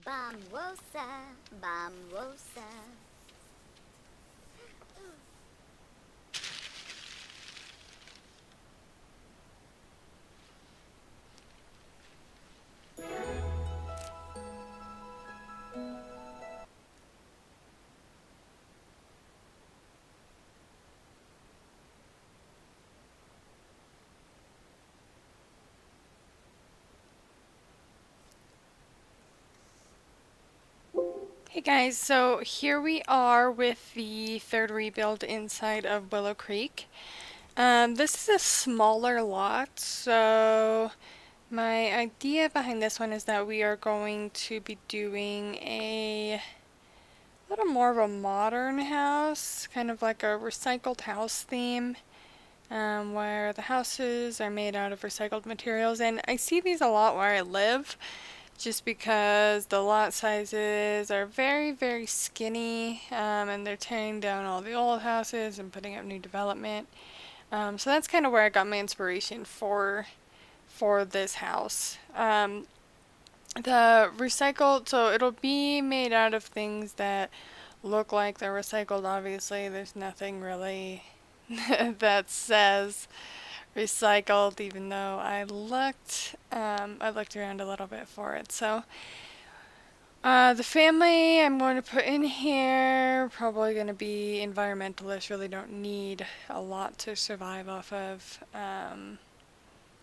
Vamos vamos Hey guys, so here we are with the third rebuild inside of Willow Creek. This is a smaller lot, so my idea behind this one is that we are going to be doing a little more of a modern house, kind of like a recycled house theme, where the houses are made out of recycled materials. And I see these a lot where I live, just because the lot sizes are very, very skinny, and they're tearing down all the old houses and putting up new development. So that's kind of where I got my inspiration for this house. The recycled, so it'll be made out of things that look like they're recycled. Obviously, there's nothing really that says recycled, even though I looked around a little bit for it. So the family I'm going to put in here, probably going to be environmentalists, really don't need a lot to survive off of.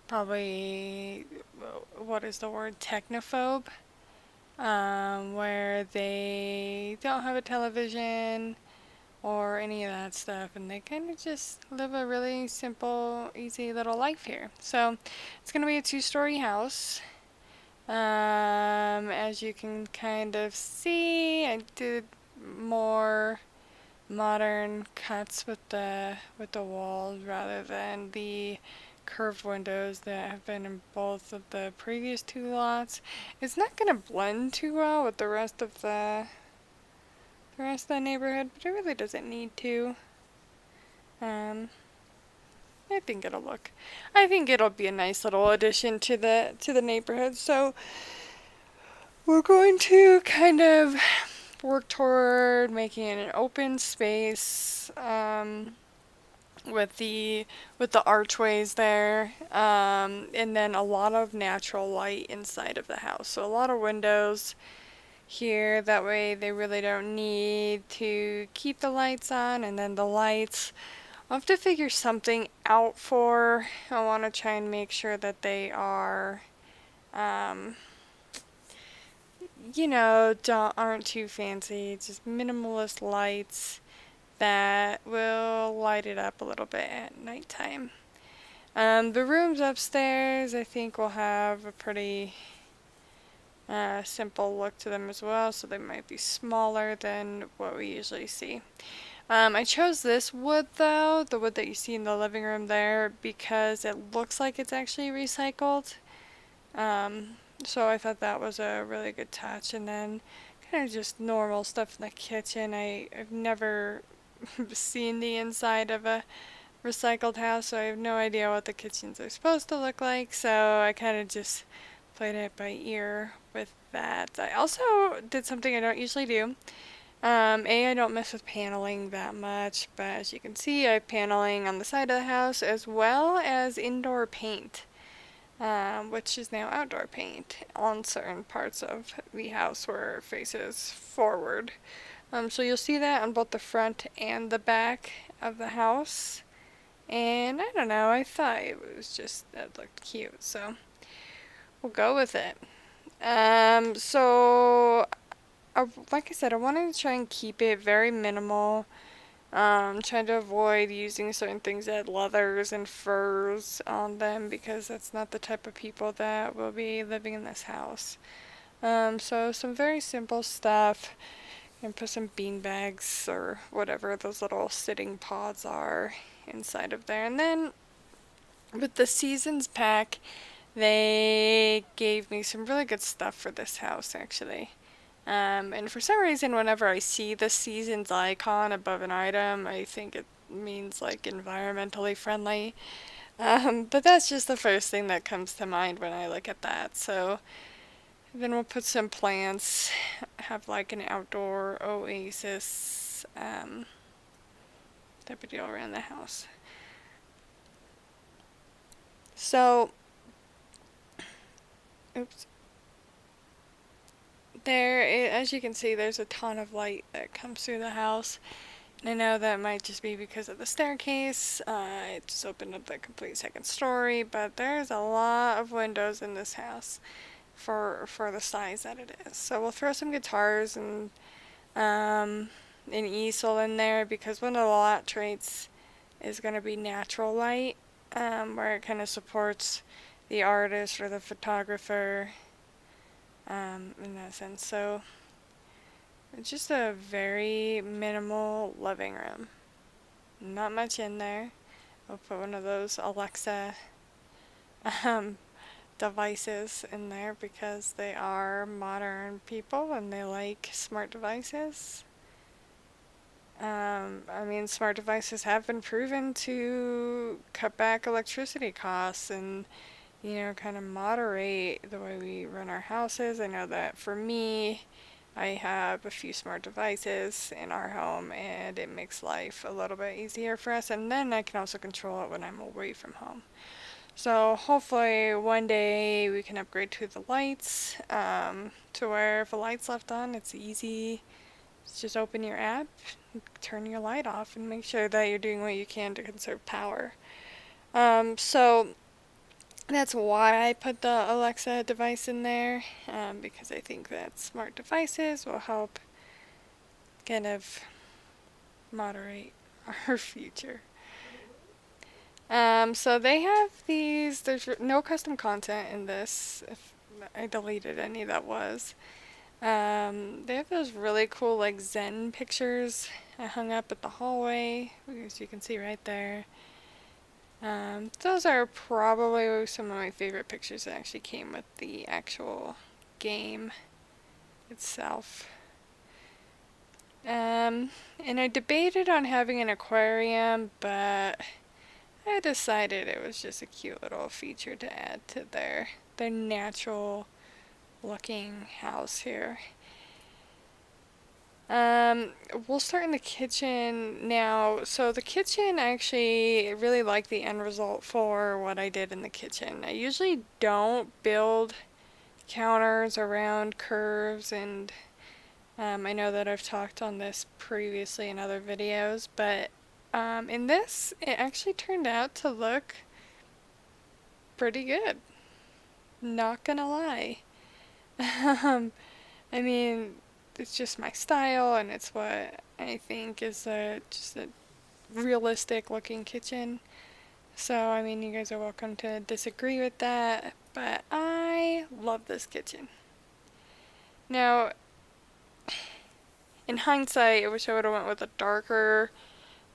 Probably, what is the word, technophobe, where they don't have a television or any of that stuff, and they kind of just live a really simple, easy little life here. So it's going to be a two-story house. As you can kind of see, I did more modern cuts with the walls rather than the curved windows that have been in both of the previous two lots. It's not gonna blend too well with the rest of the neighborhood, but it really doesn't need to. Um, I think I think it'll be a nice little addition to the neighborhood. So we're going to kind of work toward making it an open space, with the archways there, and then a lot of natural light inside of the house. So a lot of windows here. That way they really don't need to keep the lights on, and then the lights, I'll have to figure something out for. I want to try and make sure that they are, um, aren't too fancy. Just minimalist lights that will light it up a little bit at nighttime. The rooms upstairs, I think, will have a pretty simple look to them as well, so they might be smaller than what we usually see. I chose this wood though, the wood that you see in the living room there, because it looks like it's actually recycled. Um, so I thought that was a really good touch. And then kind of just normal stuff in the kitchen. I've never seen the inside of a recycled house, so I have no idea what the kitchens are supposed to look like. So I kind of just played it by ear with that. I also did something I don't usually do. I don't mess with paneling that much, but as you can see, I have paneling on the side of the house as well as indoor paint, which is now outdoor paint on certain parts of the house where it faces forward. So you'll see that on both the front and the back of the house. And I don't know, I thought it looked cute, so we'll go with it. Like I said, I wanted to try and keep it very minimal. Trying to avoid using certain things that had leathers and furs on them because that's not the type of people that will be living in this house. So some very simple stuff. And put some bean bags or whatever those little sitting pods are inside of there. And then with the seasons pack, they gave me some really good stuff for this house actually. And for some reason, whenever I see the seasons icon above an item, I think it means like environmentally friendly. But that's just the first thing that comes to mind when I look at that. So Then we'll put some plants, have like an outdoor oasis type of deal around the house. So, oops. As you can see, there's a ton of light that comes through the house. And I know that might just be because of the staircase. It just opened up the complete second story, but there's a lot of windows in this house for the size that it is. So we'll throw some guitars and an easel in there, because one of the lot traits is going to be natural light, where it kind of supports the artist or the photographer in that sense. So it's just a very minimal living room. Not much in there. I'll put one of those Alexa um, devices in there because they are modern people and they like smart devices. I mean, smart devices have been proven to cut back electricity costs and, kind of moderate the way we run our houses. I know that for me, I have a few smart devices in our home and it makes life a little bit easier for us. And then I can also control it when I'm away from home. So hopefully one day we can upgrade to the lights, to where if a light's left on, it's easy. Just open your app, turn your light off, and make sure that you're doing what you can to conserve power. So that's why I put the Alexa device in there, because I think that smart devices will help kind of moderate our future. So they have these, there's no custom content in this. If I deleted any that was. They have those really cool like Zen pictures I hung up at the hallway, as you can see right there. Those are probably some of my favorite pictures that actually came with the actual game itself. And I debated on having an aquarium, but I decided it was just a cute little feature to add to their natural looking house here. We'll start in the kitchen now. So the kitchen, I actually really like the end result for what I did in the kitchen. I usually don't build counters around curves, and I know that I've talked on this previously in other videos, but in this, it actually turned out to look pretty good. Not gonna lie. I mean, it's just my style, and it's what I think is just a realistic looking kitchen. So, I mean, you guys are welcome to disagree with that, but I love this kitchen. Now, in hindsight, I wish I would have went with a darker,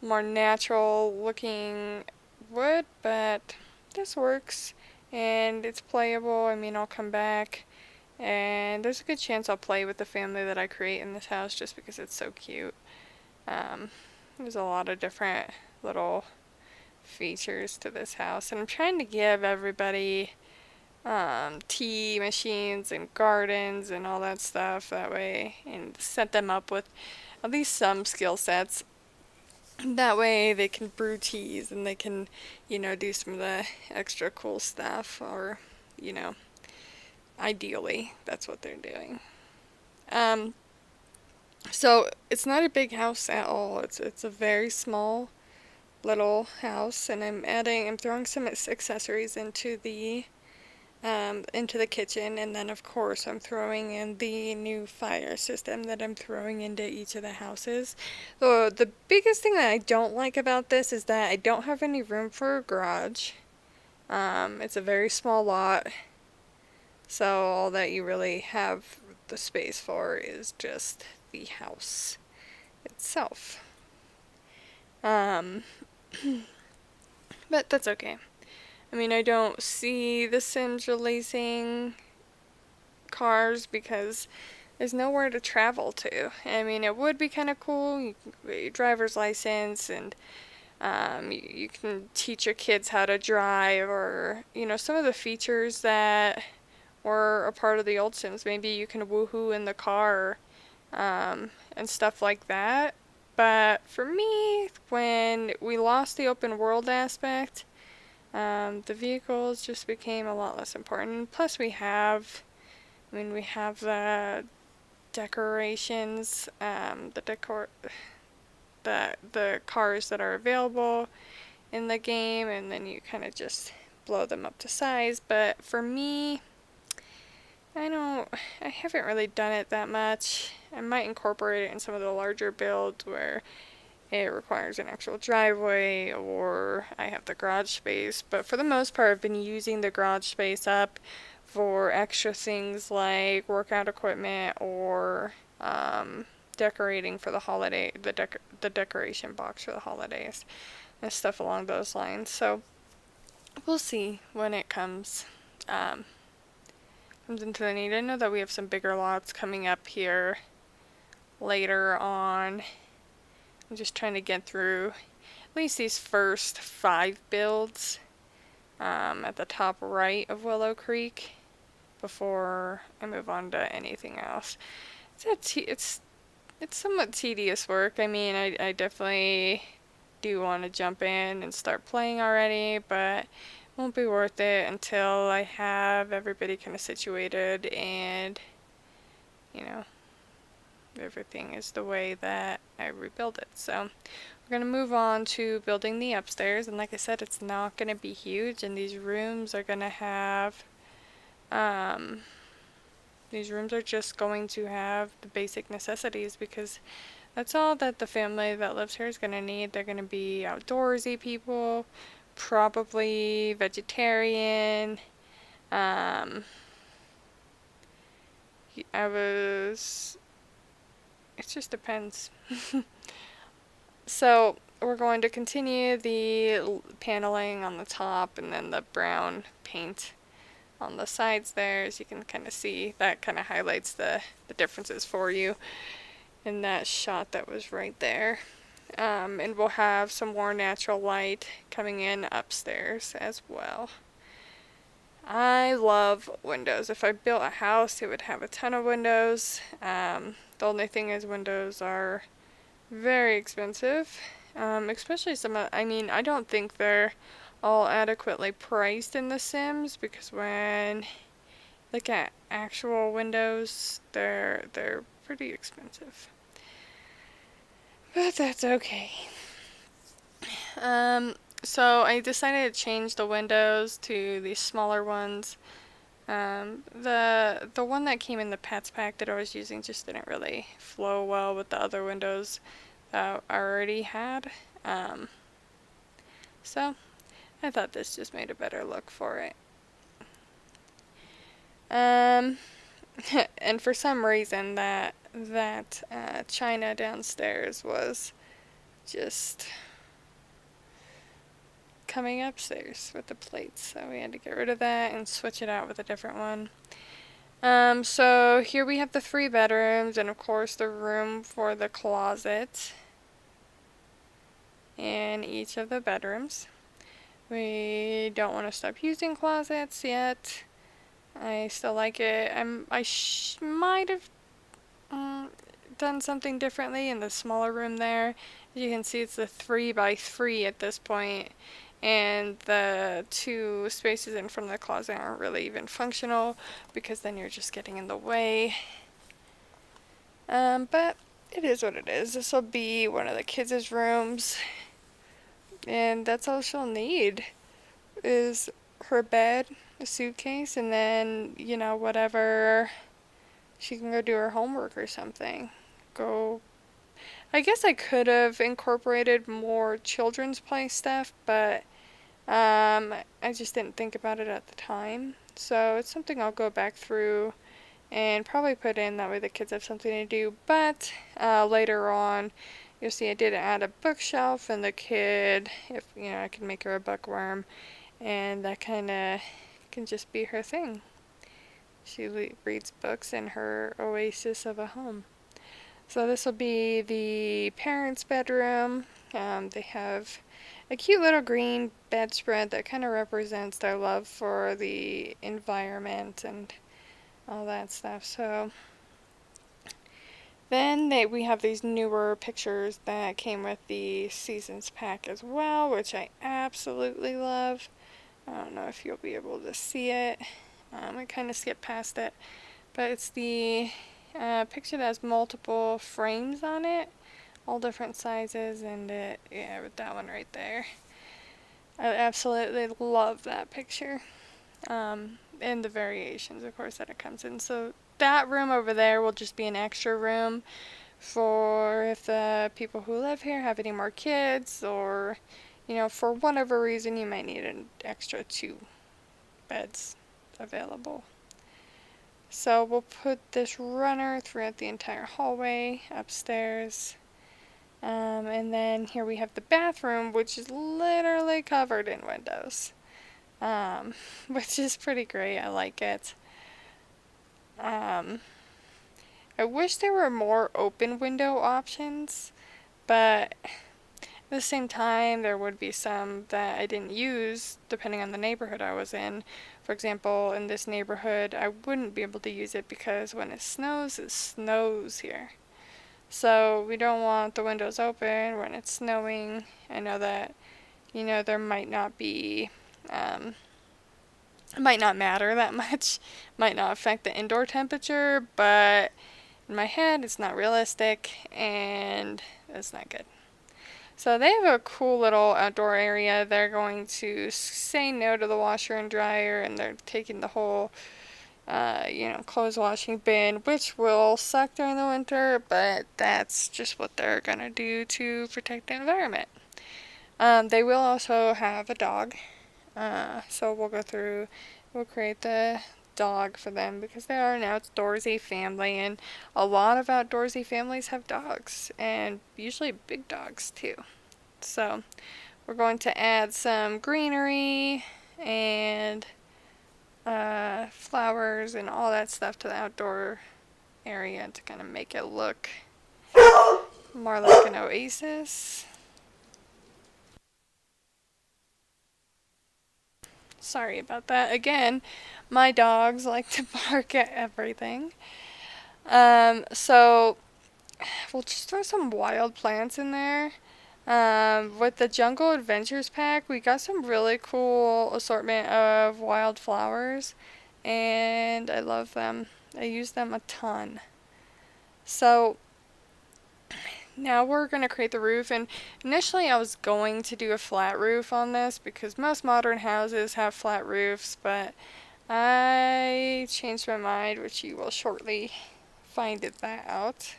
more natural looking wood, but this works, and it's playable. I mean, I'll come back. And there's a good chance I'll play with the family that I create in this house just because it's so cute. There's a lot of different little features to this house. And I'm trying to give everybody tea machines and gardens and all that stuff that way, and set them up with at least some skill sets. That way they can brew teas and they can, do some of the extra cool stuff, or, ideally, that's what they're doing. So it's not a big house at all. It's a very small little house, and I'm throwing some accessories into the kitchen, and then of course I'm throwing in the new fire system that I'm throwing into each of the houses. So the biggest thing that I don't like about this is that I don't have any room for a garage. It's a very small lot. So all that you really have the space for is just the house itself. But that's okay. I mean, I don't see the Sims releasing cars because there's nowhere to travel to. I mean, it would be kind of cool. You can get your driver's license, and you can teach your kids how to drive, or, some of the features that or a part of the old Sims. Maybe you can woohoo in the car, and stuff like that. But for me, when we lost the open world aspect, the vehicles just became a lot less important. Plus, we have the decorations, the cars that are available in the game, and then you kind of just blow them up to size. But for me, I haven't really done it that much. I might incorporate it in some of the larger builds where it requires an actual driveway or I have the garage space. But for the most part, I've been using the garage space up for extra things like workout equipment or decorating for the holiday, the decoration box for the holidays and stuff along those lines. So we'll see when it comes into the need. I know that we have some bigger lots coming up here later on. I'm just trying to get through at least these first 5 builds at the top right of Willow Creek before I move on to anything else. It's somewhat tedious work. I mean, I definitely do want to jump in and start playing already, but won't be worth it until I have everybody kind of situated and, you know, everything is the way that I rebuild it. So we're going to move on to building the upstairs, and like I said, it's not going to be huge, and these rooms are going to have, these rooms are just going to have the basic necessities because that's all that the family that lives here is going to need. They're going to be outdoorsy people, probably vegetarian. Um, I was. It just depends. So we're going to continue the paneling on the top and then the brown paint on the sides there. As you can kind of see, that kind of highlights the differences for you in that shot that was right there. And we'll have some more natural light coming in upstairs as well. I love windows. If I built a house, it would have a ton of windows. The only thing is windows are very expensive. Especially I don't think they're all adequately priced in The Sims because when you look at actual windows, they're pretty expensive. But that's okay. So I decided to change the windows to these smaller ones. The one that came in the Pets pack that I was using just didn't really flow well with the other windows that I already had. So I thought this just made a better look for it. And for some reason that china downstairs was just coming upstairs with the plates, so we had to get rid of that and switch it out with a different one. So here we have the 3 bedrooms and of course the room for the closet in each of the bedrooms. We don't want to stop using closets yet. I still like it. I might have done something differently in the smaller room there. As you can see, it's a 3x3 at this point, and the 2 spaces in front of the closet aren't really even functional because then you're just getting in the way. But it is what it is. This will be one of the kids' rooms, and that's all she'll need is her bed, a suitcase, and then, whatever, she can go do her homework or something. I guess I could have incorporated more children's play stuff, but I just didn't think about it at the time. So it's something I'll go back through and probably put in, that way the kids have something to do. But later on, you'll see I did add a bookshelf, and the kid, if I can make her a bookworm, and that kind of can just be her thing. She reads books in her oasis of a home. So this will be the parents' bedroom. They have a cute little green bedspread that kind of represents their love for the environment and all that stuff. So then we have these newer pictures that came with the Seasons pack as well, which I absolutely love. I don't know if you'll be able to see it. I kind of skipped past it. But it's the picture that has multiple frames on it, all different sizes, and yeah, with that one right there. I absolutely love that picture. And the variations, of course, that it comes in. So that room over there will just be an extra room for if the people who live here have any more kids, or, for whatever reason you might need an extra 2 beds available. So we'll put this runner throughout the entire hallway upstairs. And then here we have the bathroom, which is literally covered in windows, which is pretty great. I like it. I wish there were more open window options, but at the same time, there would be some that I didn't use depending on the neighborhood I was in. For example, in this neighborhood, I wouldn't be able to use it because when it snows here. So we don't want the windows open when it's snowing. I know that, there might not be, it might not matter that much, might not affect the indoor temperature, but in my head, it's not realistic and it's not good. So they have a cool little outdoor area. They're going to say no to the washer and dryer, and they're taking the whole, clothes washing bin, which will suck during the winter, but that's just what they're gonna do to protect the environment. They will also have a dog, so we'll create the dog for them because they are an outdoorsy family, and a lot of outdoorsy families have dogs, and usually big dogs too. So we're going to add some greenery and flowers and all that stuff to the outdoor area to kind of make it look more like an oasis. Sorry about that. Again, my dogs like to bark at everything. So we'll just throw some wild plants in there. With the Jungle Adventures pack, we got some really cool assortment of wildflowers, and I love them. I use them a ton. So now we're going to create the roof, and initially I was going to do a flat roof on this because most modern houses have flat roofs, but I changed my mind, which you will shortly find that out.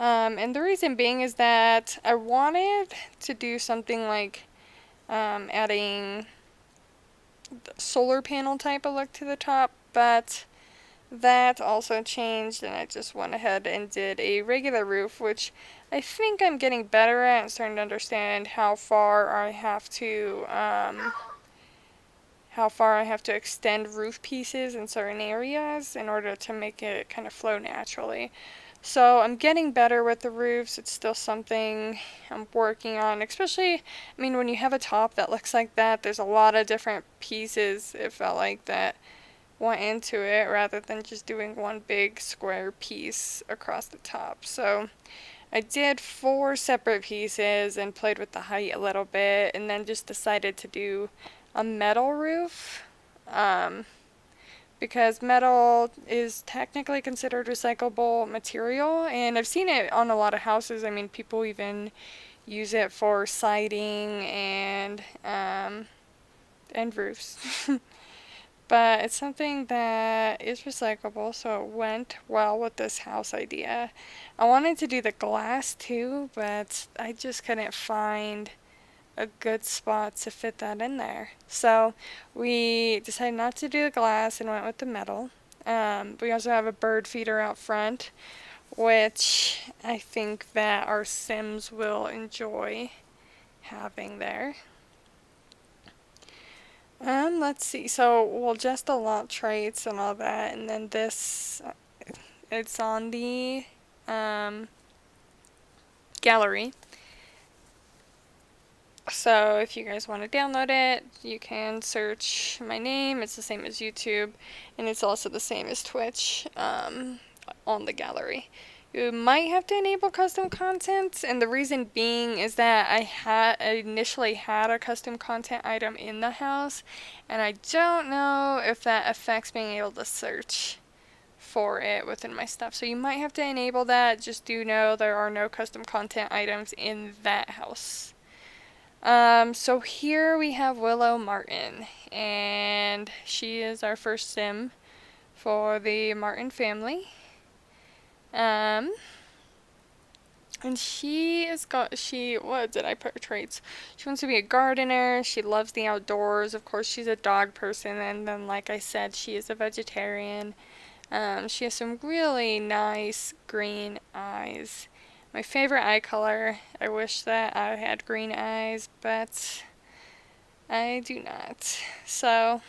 And the reason being is that I wanted to do something like adding solar panel type of look to the top, but that also changed, and I just went ahead and did a regular roof, which I think I'm getting better at and starting to understand how far I have to extend roof pieces in certain areas in order to make it kind of flow naturally. So I'm getting better with the roofs. It's still something I'm working on, especially, I mean, when you have a top that looks like that, there's a lot of different pieces, it felt like, that went into it rather than just doing one big square piece across the top. So I did 4 separate pieces and played with the height a little bit, and then just decided to do a metal roof. Because metal is technically considered recyclable material, and I've seen it on a lot of houses. I mean, people even use it for siding and roofs. But it's something that is recyclable, so it went well with this house idea. I wanted to do the glass too, but I just couldn't find a good spot to fit that in there. So we decided not to do the glass and went with the metal. We also have a bird feeder out front, which I think that our Sims will enjoy having there. Let's see. So we'll just the lot traits and all that, and then this, it's on the gallery. So if you guys want to download it, you can search my name. It's the same as YouTube, and it's also the same as Twitch on the gallery. You might have to enable custom content, and the reason being is that I initially had a custom content item in the house, and I don't know if that affects being able to search for it within my stuff. So you might have to enable that. Just do know there are no custom content items in that house. So here we have Willow Martin, and she is our first sim for the Martin family. Um, and what did I put traits? She wants to be a gardener, she loves the outdoors, of course she's a dog person, and then like I said, she is a vegetarian. She has some really nice green eyes. My favorite eye color. I wish that I had green eyes, but I do not. So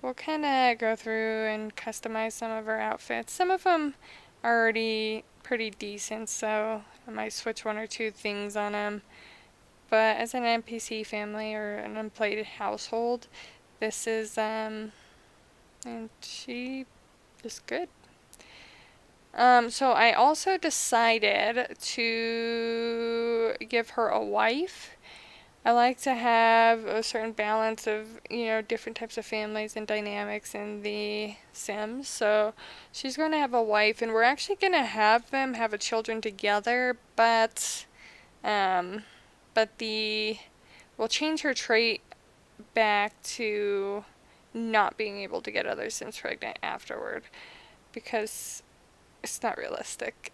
we'll kind of go through and customize some of her outfits. Some of them are already pretty decent, so I might switch one or two things on them. But as an NPC family or an unplayed household, this is, and she is good. So I also decided to give her a wife. I like to have a certain balance of, different types of families and dynamics in the Sims. So she's going to have a wife, and we're actually going to have them have a children together, um, we'll change her trait back to not being able to get other Sims pregnant afterward, because it's not realistic.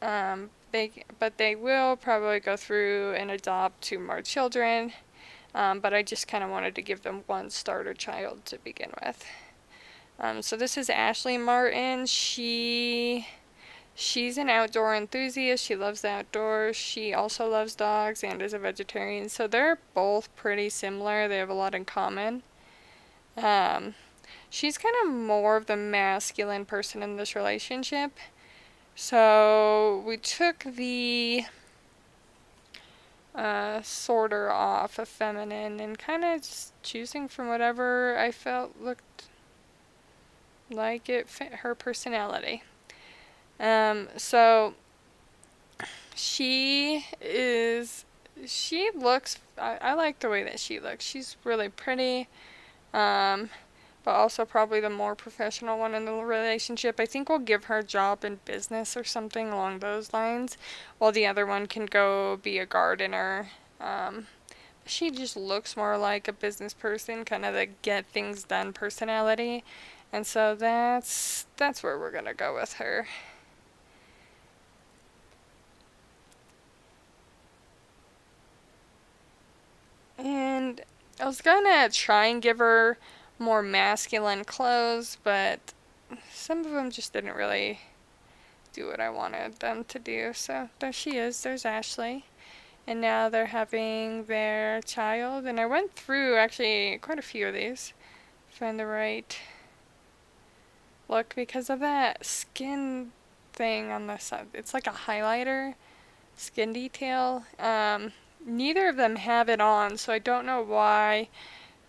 But they will probably go through and adopt two more children. But I just kind of wanted to give them one starter child to begin with. So this is Ashley Martin. She's an outdoor enthusiast. She loves the outdoors. She also loves dogs and is a vegetarian. So they're both pretty similar. They have a lot in common. She's kind of more of the masculine person in this relationship. So we took the sorter off of feminine and kind of just choosing from whatever I felt looked like it fit her personality. So she looks, I like the way that she looks. She's really pretty. But also probably the more professional one in the relationship. I think we'll give her a job in business or something along those lines, while the other one can go be a gardener. She just looks more like a business person, kind of the get things done personality, and so that's where we're gonna go with her. And I was gonna try and give her more masculine clothes, but some of them just didn't really do what I wanted them to do. So there she is. There's Ashley. And now they're having their child. And I went through actually quite a few of these. Find the right look because of that skin thing on the side. It's like a highlighter skin detail. Neither of them have it on, so I don't know why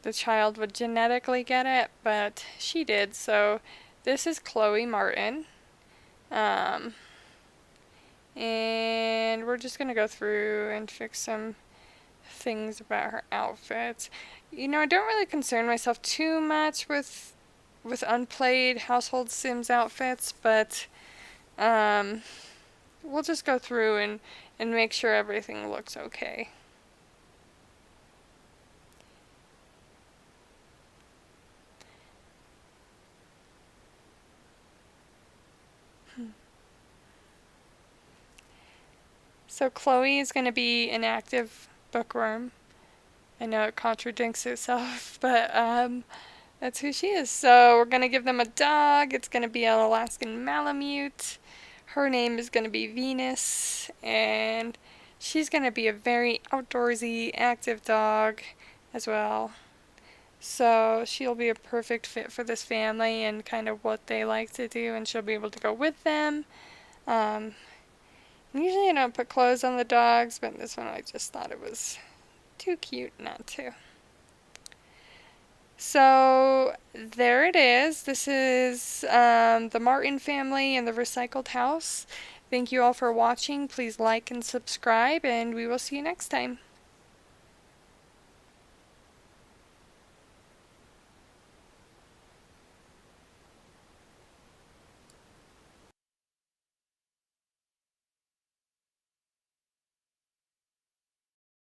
the child would genetically get it, but she did. So this is Chloe Martin. And we're just going to go through and fix some things about her outfits. I don't really concern myself too much with unplayed household Sims outfits, but we'll just go through and make sure everything looks okay. So Chloe is going to be an active bookworm. I know it contradicts itself, but that's who she is. So we're going to give them a dog. It's going to be an Alaskan Malamute. Her name is going to be Venus, and she's going to be a very outdoorsy, active dog as well. So she'll be a perfect fit for this family and kind of what they like to do, and she'll be able to go with them. Usually I don't put clothes on the dogs, but this one I just thought it was too cute not to. So there it is. This is the Martin family and the recycled house. Thank you all for watching. Please like and subscribe, and we will see you next time.